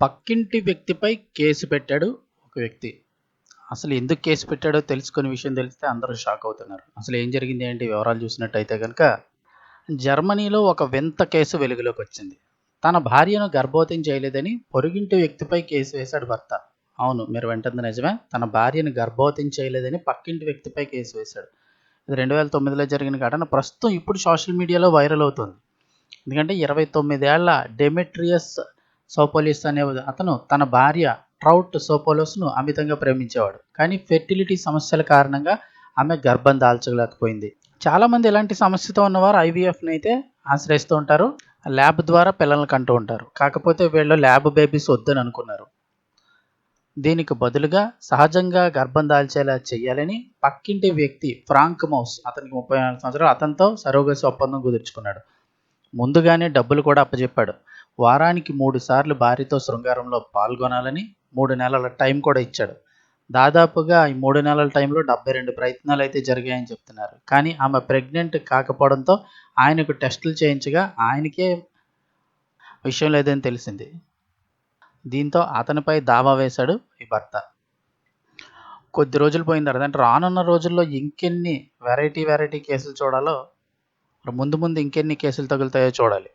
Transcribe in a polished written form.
పక్కింటి వ్యక్తిపై కేసు పెట్టాడు ఒక వ్యక్తి. అసలు ఎందుకు కేసు పెట్టాడో తెలుసుకునే విషయం తెలిస్తే అందరూ షాక్ అవుతున్నారు. అసలు ఏం జరిగింది ఏంటి వివరాలు చూసినట్టయితే కనుక, జర్మనీలో ఒక వింత కేసు వెలుగులోకి వచ్చింది. తన భార్యను గర్భవతిం చేయలేదని పొరుగింటి వ్యక్తిపై కేసు వేశాడు భర్త. అవును, మీరు వింటుంది నిజమే. తన భార్యను గర్భవతిం చేయలేదని పక్కింటి వ్యక్తిపై కేసు వేశాడు. ఇది 2009లో జరిగిన ఘటన ప్రస్తుతం ఇప్పుడు సోషల్ మీడియాలో వైరల్ అవుతుంది. ఎందుకంటే 29 ఏళ్ల డెమెట్రియస్ సోపోలిస్ అనే అతను తన భార్య ట్రౌట్ సోపోలోస్ను అమితంగా ప్రేమించేవాడు. కానీ ఫెర్టిలిటీ సమస్యల కారణంగా ఆమె గర్భం దాల్చలేకపోయింది. చాలామంది ఇలాంటి సమస్యతో ఉన్నవారు ఐవీఎఫ్ని అయితే ఆశ్రయిస్తూ ఉంటారు. ల్యాబ్ ద్వారా పిల్లల్ని కంటూ ఉంటారు. కాకపోతే వీళ్ళు ల్యాబ్ బేబీస్ వద్దని అనుకున్నారు. దీనికి బదులుగా సహజంగా గర్భం దాల్చేలా చేయాలని పక్కింటి వ్యక్తి ఫ్రాంక్ మౌస్, అతనికి 34 సంవత్సరాలు, అతనితో సరోగసి ఒప్పందం కుదుర్చుకున్నాడు. ముందుగానే డబ్బులు కూడా అప్పచెప్పాడు. వారానికి 3 సార్లు భార్యతో శృంగారంలో పాల్గొనాలని 3 నెలల టైం కూడా ఇచ్చాడు. దాదాపుగా ఈ 3 నెలల టైంలో 72 ప్రయత్నాలు అయితే జరిగాయని చెప్తున్నారు. కానీ ఆమె ప్రెగ్నెంట్ కాకపోవడంతో ఆయనకు టెస్టులు చేయించగా ఆయనకే విషయం లేదని తెలిసింది. దీంతో అతనిపై దావా వేశాడు ఈ భర్త. కొద్ది రోజులు పోయిన తర్వాత, అంటే రానున్న రోజుల్లో ఇంకెన్ని వెరైటీ కేసులు చూడాలో, ముందు ఇంకెన్ని కేసులు తగులుతాయో చూడాలి.